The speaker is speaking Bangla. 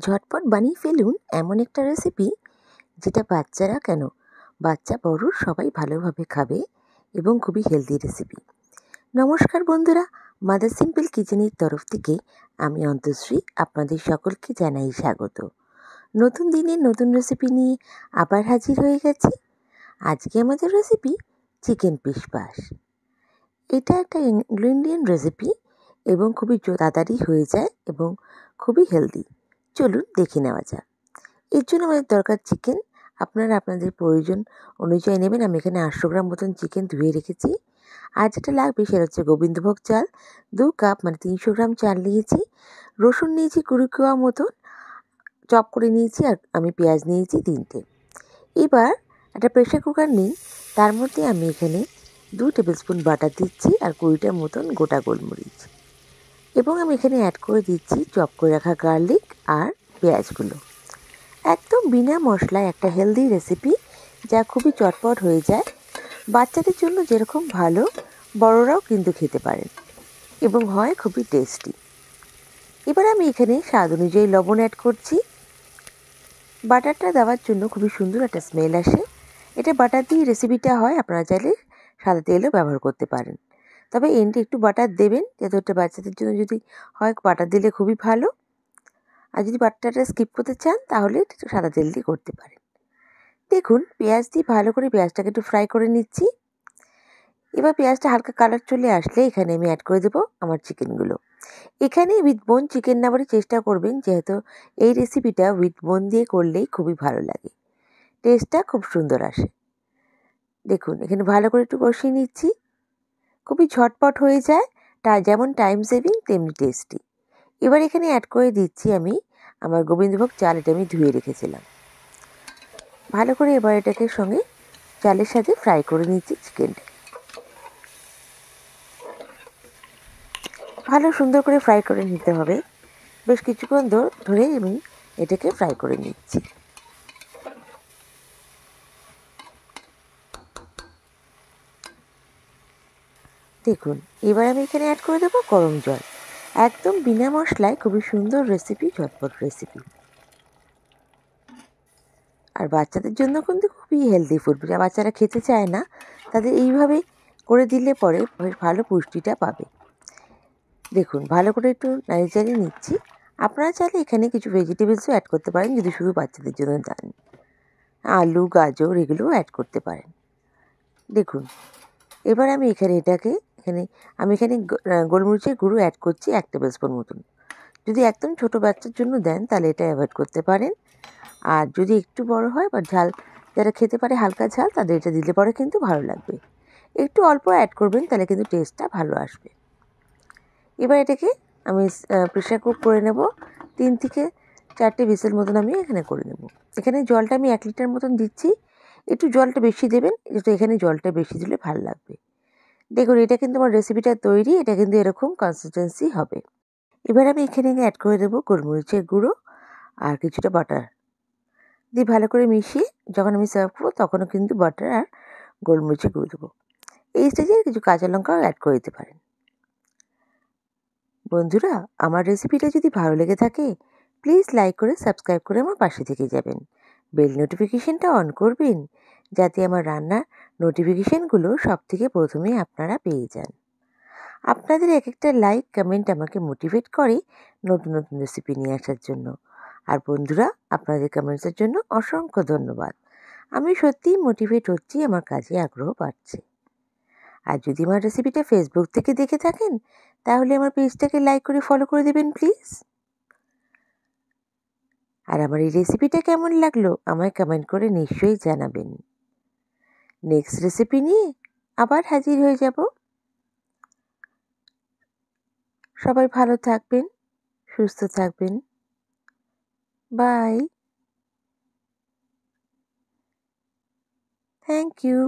ঝটপট বানিয়ে ফেলুন এমন একটা রেসিপি যেটা বাচ্চারা কেন বাচ্চা বড় সবাই ভালোভাবে খাবে এবং খুবই হেলদি রেসিপি। নমস্কার বন্ধুরা, মাদার সিম্পল কিচেনের তরফ থেকে আমি অন্তশ্রী আপনাদের সকলকে জানাই স্বাগত। নতুন দিনের নতুন রেসিপি নিয়ে আবার হাজির হয়ে গেছি। আজকে আমাদের রেসিপি চিকেন পিস পাস। এটা একটা ইংলো ইন্ডিয়ান রেসিপি এবং খুবই তাড়াতাড়ি হয়ে যায় এবং খুবই হেলদি। চলুন দেখে নেওয়া যাক। এর জন্য আমাদের দরকার চিকেন। আপনারা আপনাদের প্রয়োজন অনুযায়ী নেবেন। আমি এখানে 800 গ্রাম মতন চিকেন ধুয়ে রেখেছি। আর যেটা লাগবে সেটা হচ্ছে গোবিন্দভোগ চাল 2 কাপ, মানে 300 গ্রাম চাল নিয়েছি। রসুন নিয়েছি 20 কোয়া মতন, চপ করে নিয়েছি। আর আমি পেঁয়াজ নিয়েছি 3টে। এবার একটা প্রেশার কুকার নিই, তার মধ্যে আমি এখানে 2 টেবিল স্পুন বাটার দিচ্ছি আর 20টার মতন গোটা গোলমরিচ, এবং আমি এখানে অ্যাড করে দিচ্ছি চপ করে রাখা গার্লিক আর পেঁয়াজগুলো। একদম বিনা মশলায় একটা হেলদি রেসিপি যা খুবই চটপট হয়ে যায়। বাচ্চাদের জন্য যেরকম ভালো, বড়রাও কিন্তু খেতে পারেন এবং হয় খুবই টেস্টি। এবার আমি এখানে স্বাদ অনুযায়ী লবণ অ্যাড করছি। বাটারটা দেওয়ার জন্য খুবই সুন্দর একটা স্মেল আসে। এটা বাটার দিয়ে রেসিপিটা হয়, আপনারা চাইলে সাদা তেলও ব্যবহার করতে পারেন। তবে এন্ডে একটু বাটার দেবেন, যাতে ওটা বাচ্চাদের জন্য যদি হয় বাটার দিলে খুবই ভালো। আর যদি বাটারটা স্কিপ করতে চান তাহলে সাদা তেল দিয়ে করতে পারেন। দেখুন পেঁয়াজ দিয়ে ভালো করে পেঁয়াজটাকে একটু ফ্রাই করে নিচ্ছি। এবার পেঁয়াজটা হালকা কালার চলে আসলে এখানে আমি অ্যাড করে দেবো আমার চিকেনগুলো। এখানে উইথ বোন চিকেন নেওয়ারই চেষ্টা করবেন, যেহেতু এই রেসিপিটা উইথ বোন দিয়ে করলেই খুবই ভালো লাগে, টেস্টটা খুব সুন্দর আসে। দেখুন এখানে ভালো করে একটু কষিয়ে নিচ্ছি। খুবই ঝটপট হয়ে যায়, যেমন টাইম সেভিং তেমনি টেস্টি। এবার এখানে অ্যাড করে দিচ্ছি আমি আমার গোবিন্দভোগ চাল, এটা আমি ধুয়ে রেখেছিলাম। ভালো করে এবার এটাকে সঙ্গে চালের সাথে ফ্রাই করে নিচ্ছি চিকেনটা। ভালো সুন্দর করে ফ্রাই করে নিতে হবে। বেশ কিছুক্ষণ ধরে আমি এটাকে ফ্রাই করে নিচ্ছি। দেখুন এবার আমি এখানে অ্যাড করে দেবো গরম জল। একদম বিনা মশলায় খুবই সুন্দর রেসিপি, ঝটপট রেসিপি। আর বাচ্চাদের জন্য কিন্তু খুবই হেলদি ফুড, যা বাচ্চারা খেতে চায় না তাদের এইভাবে করে দিলে পরে ভালো পুষ্টিটা পাবে। দেখুন ভালো করে একটু নাড়িয়ে নিচ্ছি। আপনারা চাইলে এখানে কিছু ভেজিটেবলসও অ্যাড করতে পারেন, যদি শুধু বাচ্চাদের জন্য দেন। আলু, গাজর এগুলোও অ্যাড করতে পারেন। দেখুন এবার আমি এখানে গোলমরিচের গুঁড়ো অ্যাড করছি 1 টেবিল স্পুন মতন। যদি একদম ছোটো বাচ্চার জন্য দেন তাহলে এটা অ্যাভয়েড করতে পারেন। আর যদি একটু বড় হয় বা ঝাল যারা খেতে পারে হালকা ঝাল, তাদের এটা দিলে পরে কিন্তু ভালো লাগবে। একটু অল্প অ্যাড করবেন, তাহলে কিন্তু টেস্টটা ভালো আসবে। এবার এটাকে আমি প্রেশার কুক করে নেব। 3 থেকে 4টে হুইসেল মতন আমি এখানে করে নেব। এখানে জলটা আমি 1 লিটার মতন দিচ্ছি। একটু জলটা বেশি দেবেন, যেহেতু এখানে জলটা বেশি দিলে ভালো লাগবে। দেখুন এটা কিন্তু আমার রেসিপিটা তৈরি, এটা কিন্তু এরকম কনসিস্টেন্সি হবে। এবার আমি এখানে অ্যাড করে দেবো গোলমরিচের গুঁড়ো আর কিছুটা বাটার দিয়ে ভালো করে মিশিয়ে যখন আমি সার্ভ করবো তখনও কিন্তু বাটার আর গোলমরিচের গুঁড়ো দেবো। এই স্টেজে কিছু কাঁচা লঙ্কাও অ্যাড করে দিতে পারেন। বন্ধুরা, আমার রেসিপিটা যদি ভালো লেগে থাকে প্লিজ লাইক করে সাবস্ক্রাইব করে আমার পাশে থেকে যাবেন। বেল নোটিফিকেশনটা অন করবেন, যাতে আমার রান্নার নোটিফিকেশানগুলো সবথেকে প্রথমে আপনারা পেয়ে যান। আপনাদের এক একটা লাইক কমেন্ট আমাকে মোটিভেট করে নতুন নতুন রেসিপি নিয়ে আসার জন্য। আর বন্ধুরা, আপনাদের কমেন্টসের জন্য অসংখ্য ধন্যবাদ। আমি সত্যিই মোটিভেট হচ্ছি, আমার কাজে আগ্রহ বাড়ছে। আর যদি আমার রেসিপিটা ফেসবুক থেকে দেখে থাকেন তাহলে আমার পেজটাকে লাইক করে ফলো করে দেবেন প্লিজ। আর আমার এই রেসিপিটা কেমন লাগলো আমায় কমেন্ট করে নিশ্চয়ই জানাবেন। নেক্সট রেসিপি নিয়ে আবার হাজির হয়ে যাব। সবাই ভালো থাকবেন, সুস্থ থাকবেন। বাই। Thank you.